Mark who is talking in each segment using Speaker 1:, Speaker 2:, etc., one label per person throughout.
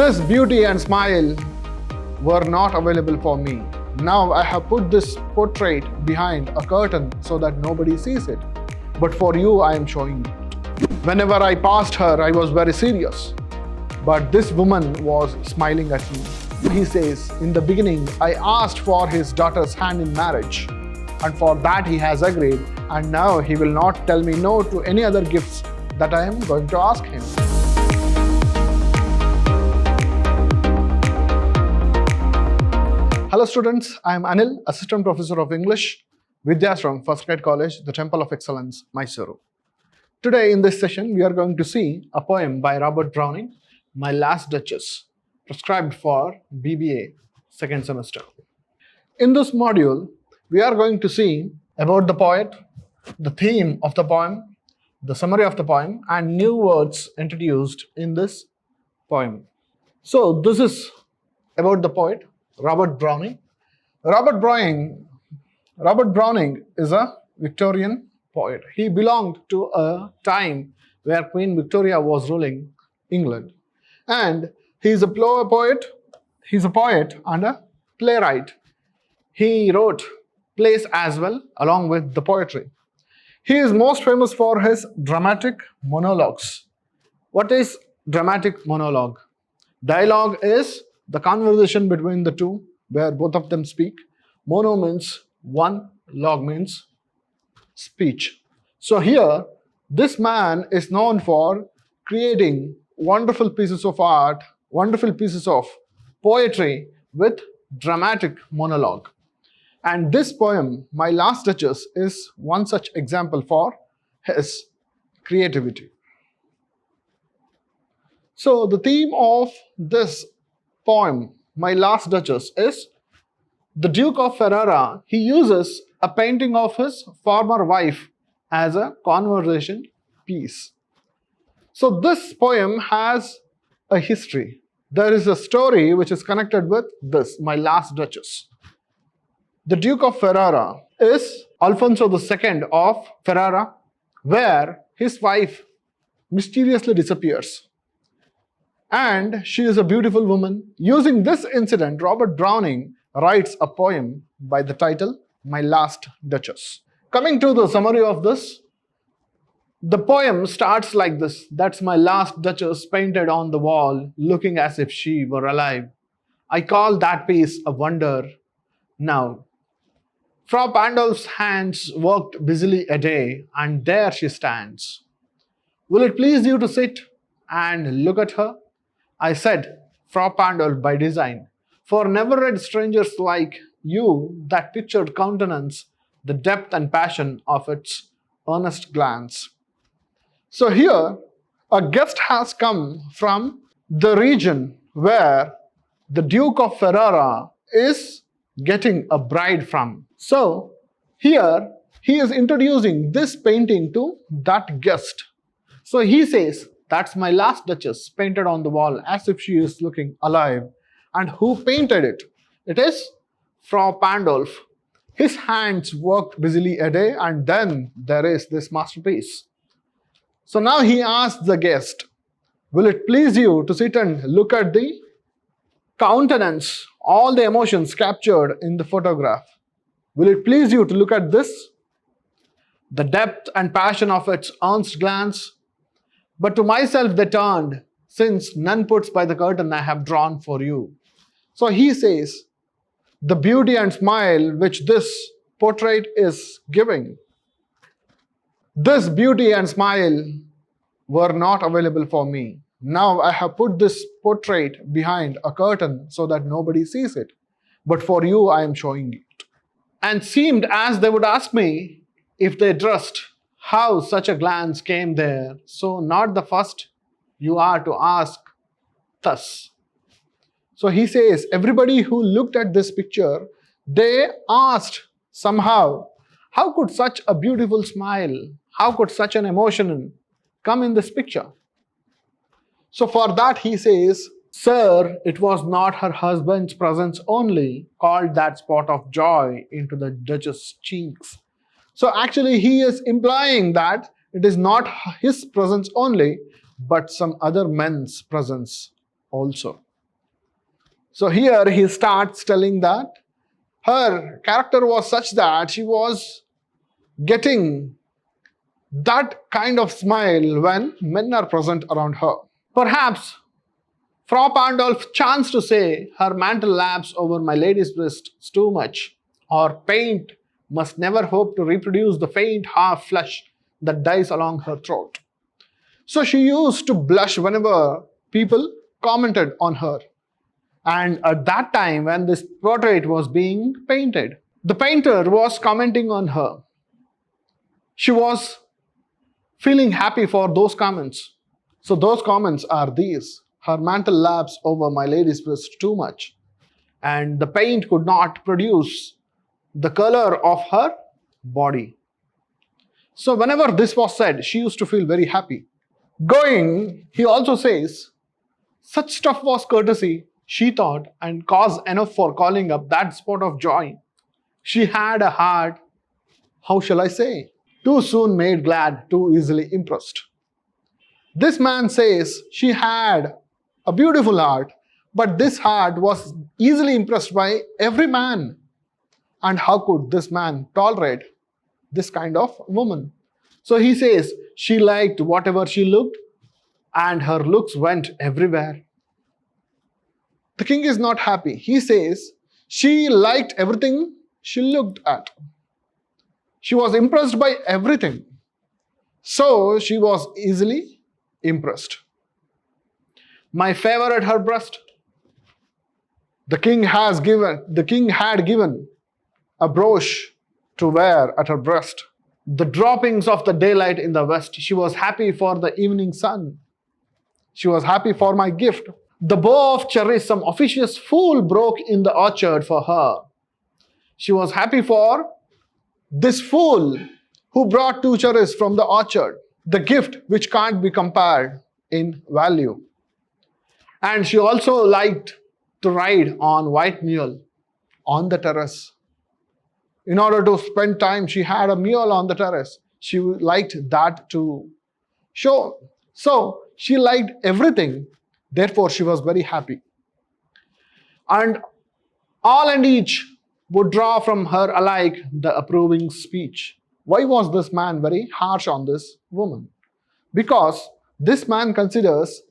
Speaker 1: This beauty and smile were not available for me. Now I have put this portrait behind a curtain so that nobody sees it. But for you, I am showing it. Whenever I passed her, I was very serious. But this woman was smiling at me. He says, in the beginning, I asked for his daughter's hand in marriage. And for that he has agreed. And now he will not tell me no to any other gifts that I am going to ask him. Hello students, I am Anil, Assistant Professor of English, Vidhyaashram, First Grade College, the Temple of Excellence, MYSURU. Today in this session, we are going to see a poem by Robert Browning, My Last Duchess, prescribed for B.Ba, second semester. In this module, we are going to see about the poet, the theme of the poem, the summary of the poem, and new words introduced in this poem. So this is about the poet, Robert Browning. Robert Browning is a Victorian poet. He belonged to a time where Queen Victoria was ruling England. And he is a poet and a playwright. He wrote plays as well along with the poetry. He is most famous for his dramatic monologues. What is dramatic monologue? Dialogue is the conversation between the two where both of them speak. Mono means one, log means speech. So here, this man is known for creating wonderful pieces of art, wonderful pieces of poetry with dramatic monologue. And this poem, My Last Duchess, is one such example for his creativity. So the theme of this poem, My Last Duchess, is the Duke of Ferrara. He uses a painting of his former wife as a conversation piece. So this poem has a history. There is a story which is connected with this, My Last Duchess. The Duke of Ferrara is Alfonso II of Ferrara, where his wife mysteriously disappears. And she is a beautiful woman. Using this incident, Robert Browning writes a poem by the title, My Last Duchess. Coming to the summary of this, the poem starts like this. That's my last duchess painted on the wall, looking as if she were alive. I call that piece a wonder. Now, Frau Pandolf's hands worked busily a day, and there she stands. Will it please you to sit and look at her? I said, Frau Pandolf by design, for never read strangers like you that pictured countenance, the depth and passion of its earnest glance. So here, a guest has come from the region where the Duke of Ferrara is getting a bride from. So here, he is introducing this painting to that guest. So he says, that's my last duchess painted on the wall as if she is looking alive. And who painted it? It is Frau Pandolf. His hands worked busily a day, and then there is this masterpiece. So now he asks the guest, will it please you to sit and look at the countenance, all the emotions captured in the photograph? Will it please you to look at this? The depth and passion of its earnest glance. But to myself they turned, since none puts by the curtain I have drawn for you. So he says, the beauty and smile which this portrait is giving, this beauty and smile were not available for me. Now I have put this portrait behind a curtain so that nobody sees it. But for you, I am showing it. And seemed as they would ask me, if they trust, how such a glance came there. So not the first you are to ask thus. So he says, everybody who looked at this picture, they asked somehow, how could such a beautiful smile, how could such an emotion come in this picture? So for that he says, sir, it was not her husband's presence only called that spot of joy into the duchess' cheeks. So actually he is implying that it is not his presence only, but some other men's presence also. So here he starts telling that her character was such that she was getting that kind of smile when men are present around her. Perhaps Frau Pandolf chanced to say, her mantle laps over my lady's breast too much, or paint must never hope to reproduce the faint half flush that dies along her throat. So she used to blush whenever people commented on her. And at that time, when this portrait was being painted, the painter was commenting on her. She was feeling happy for those comments. So those comments are these: her mantle laps over my lady's breast too much, and the paint could not produce the color of her body. So whenever this was said, she used to feel very happy. Going, he also says, such stuff was courtesy, she thought, and cause enough for calling up that spot of joy. She had a heart, how shall I say, too soon made glad, too easily impressed. This man says she had a beautiful heart, but this heart was easily impressed by every man. And how could this man tolerate this kind of woman? So he says she liked whatever she looked, and her looks went everywhere. The king is not happy. He says she liked everything she looked at. She was impressed by everything. So she was easily impressed. My favor at her breast. The king had given a brooch to wear at her breast. The droppings of the daylight in the west. She was happy for the evening sun. She was happy for my gift. The bough of cherries some officious fool broke in the orchard for her. She was happy for this fool who brought 2 cherries from the orchard, the gift which can't be compared in value. And she also liked to ride on white mule on the terrace. In order to spend time, she had a mule on the terrace. She liked that to show. So she liked everything. Therefore, she was very happy. And all and each would draw from her alike the approving speech. Why was this man very harsh on this woman? Because this man considers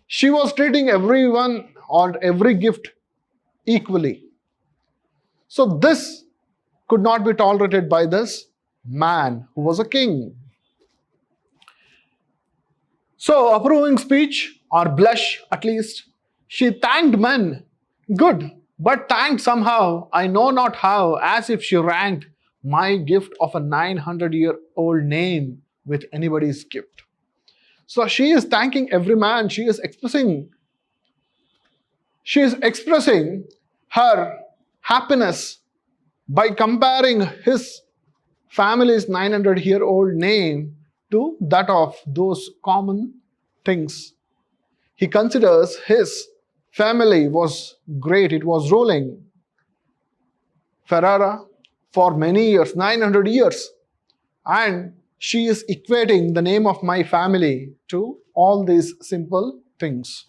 Speaker 1: she was treating everyone or every gift equally. So this could not be tolerated by this man who was a king. So approving speech or blush at least, she thanked men. Good, but thanked somehow, I know not how, as if she ranked my gift of a 900-year-old name with anybody's gift. So she is thanking every man. She is expressing her happiness by comparing his family's 900-year-old name to that of those common things. He considers his family was great. It was ruling Ferrara for many years, 900 years. And she is equating the name of my family to all these simple things.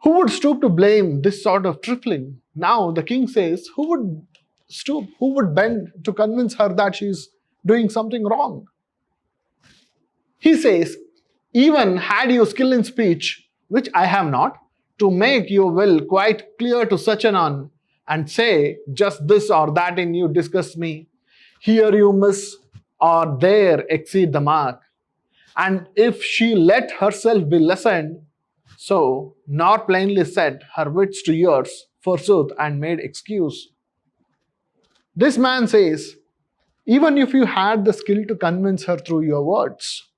Speaker 1: Who would stoop to blame this sort of trifling? Now the king says, who would stoop, who would bend to convince her that she is doing something wrong? He says, even had you skill in speech, which I have not, to make your will quite clear to such an one, and say just this or that in you disgusts me, here you miss or there exceed the mark. And if she let herself be lessened, so nor plainly set her wits to yours, forsooth, and made excuse. This man says, even if you had the skill to convince her through your words,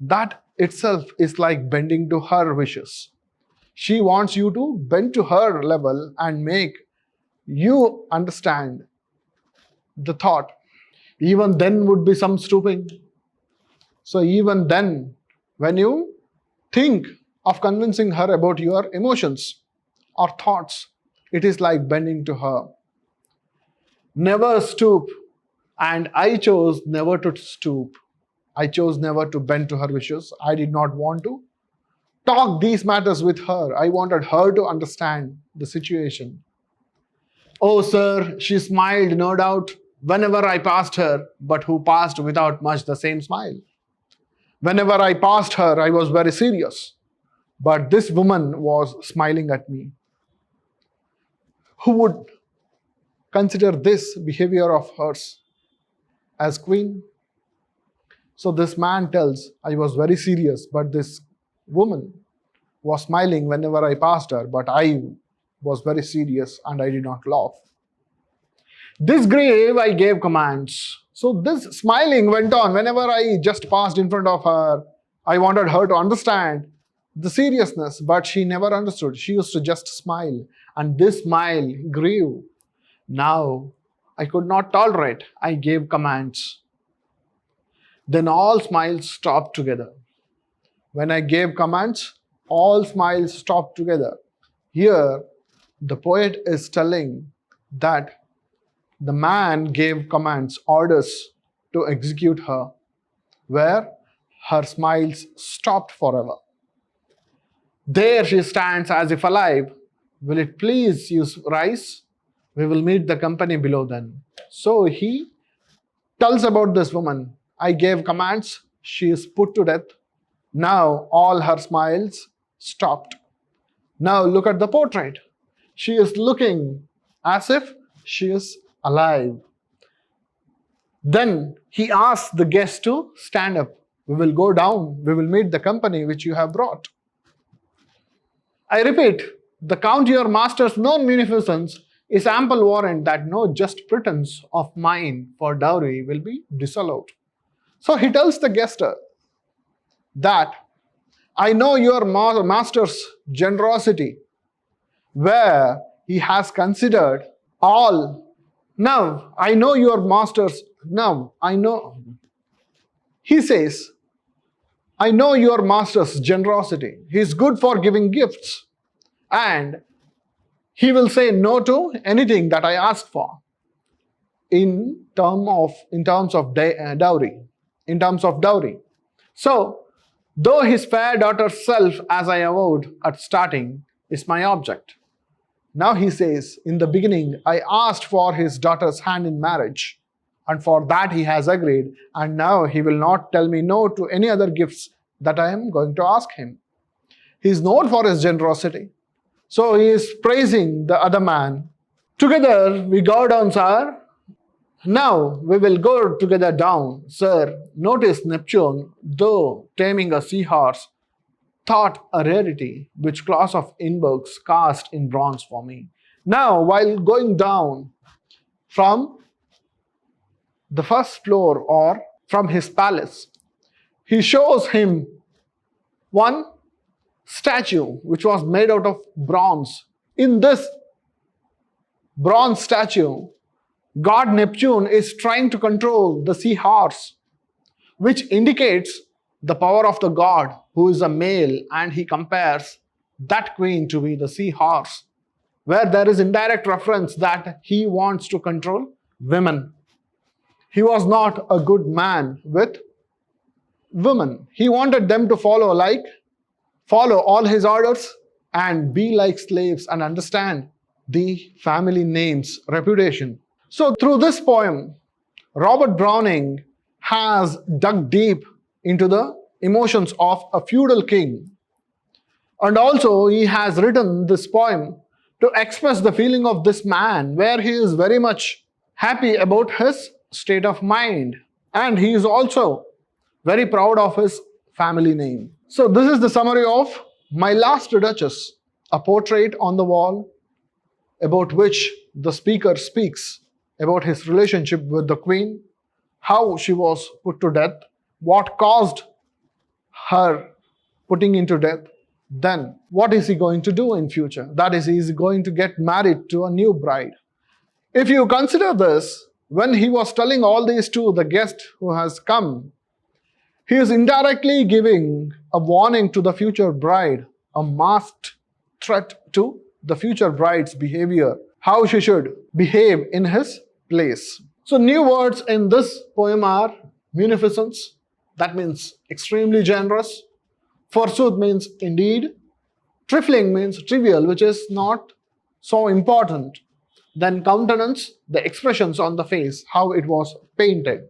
Speaker 1: that itself is like bending to her wishes. She wants you to bend to her level and make you understand the thought. Even then would be some stooping. So even then, when you think of convincing her about your emotions or thoughts, it is like bending to her. Never stoop, and I chose never to stoop. I chose never to bend to her wishes. I did not want to talk these matters with her. I wanted her to understand the situation. Oh, sir, she smiled, no doubt, whenever I passed her, but who passed without much the same smile? Whenever I passed her, I was very serious, but this woman was smiling at me. Who would consider this behavior of hers as queen? So this man tells, I was very serious, but this woman was smiling whenever I passed her, but I was very serious and I did not laugh. This grave I gave commands. So this smiling went on whenever I just passed in front of her. I wanted her to understand the seriousness, but she never understood. She used to just smile, and this smile grew. Now I could not tolerate. I gave commands. Then all smiles stopped together. When I gave commands, all smiles stopped together. Here, the poet is telling that the man gave commands, orders to execute her, where her smiles stopped forever. There she stands as if alive. Will it please you rise? We will meet the company below then. So he tells about this woman. I gave commands, she is put to death. Now all her smiles stopped. Now look at the portrait. She is looking as if she is alive. Then he asks the guest to stand up. We will go down. We will meet the company which you have brought. I repeat, the count your master's known munificence is ample warrant that no just pretense of mine for dowry will be disallowed. So he tells the guest that I know your master's generosity, where he has considered all. Now, I know your master's, now, I know. He says, I know your master's generosity. He is good for giving gifts, and he will say no to anything that I ask for in terms of dowry. So, though his fair daughter's self, as I avowed at starting, is my object. Now he says, in the beginning, I asked for his daughter's hand in marriage, and for that he has agreed, and now he will not tell me no to any other gifts that I am going to ask him. He is known for his generosity. So he is praising the other man. Together we go down, sir. Now we will go together down, sir. Notice Neptune, though taming a seahorse, thought a rarity, which class of Inbergs cast in bronze for me. Now, while going down from the first floor or from his palace, he shows him one statue which was made out of bronze. In this bronze statue, God Neptune is trying to control the seahorse, which indicates the power of the god who is a male, and he compares that queen to be the seahorse, where there is indirect reference that he wants to control women. He was not a good man with women. He wanted them to follow all his orders and be like slaves and understand the family name's reputation. So through this poem, Robert Browning has dug deep into the emotions of a feudal king. And also he has written this poem to express the feeling of this man, where he is very much happy about his state of mind. And he is also very proud of his family name. So this is the summary of My Last Duchess, a portrait on the wall about which the speaker speaks about his relationship with the queen, how she was put to death, what caused her putting into death, then what is he going to do in future? That is, he is going to get married to a new bride. If you consider this, when he was telling all these to the guest who has come, he is indirectly giving a warning to the future bride, a masked threat to the future bride's behavior, how she should behave in his place. So new words in this poem are munificence, that means extremely generous, Forsooth means indeed. Trifling means trivial, which is not so important. Then countenance, the expressions on the face, how it was painted.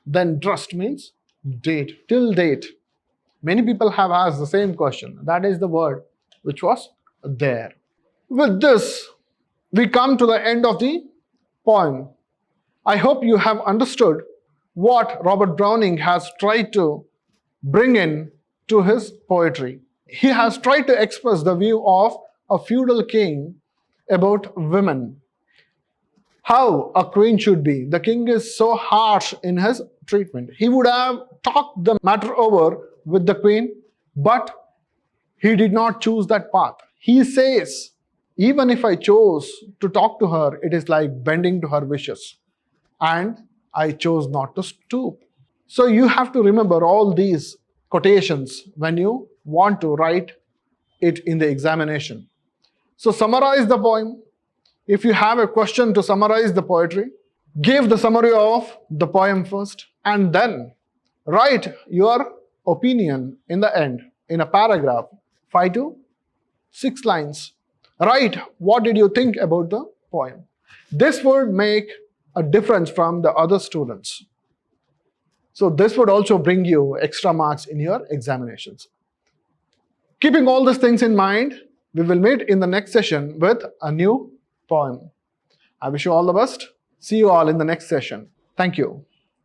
Speaker 1: Then drust means date, till date. Many people have asked the same question. That is the word which was there. With this, we come to the end of the poem. I hope you have understood what Robert Browning has tried to bring in to his poetry. He has tried to express the view of a feudal king about women. How a queen should be. The king is so harsh in his treatment. He would have talked the matter over with the queen, but he did not choose that path. He says, even if I chose to talk to her, it is like bending to her wishes. And I chose not to stoop. So you have to remember all these quotations when you want to write it in the examination. So summarize the poem. If you have a question to summarize the poetry, give the summary of the poem first, and then write your opinion in the end in a paragraph, 5 to 6 lines. Write what did you think about the poem. This would make a difference from the other students. So this would also bring you extra marks in your examinations. Keeping all these things in mind, we will meet in the next session with a new poem. I wish you all the best. See you all in the next session. Thank you.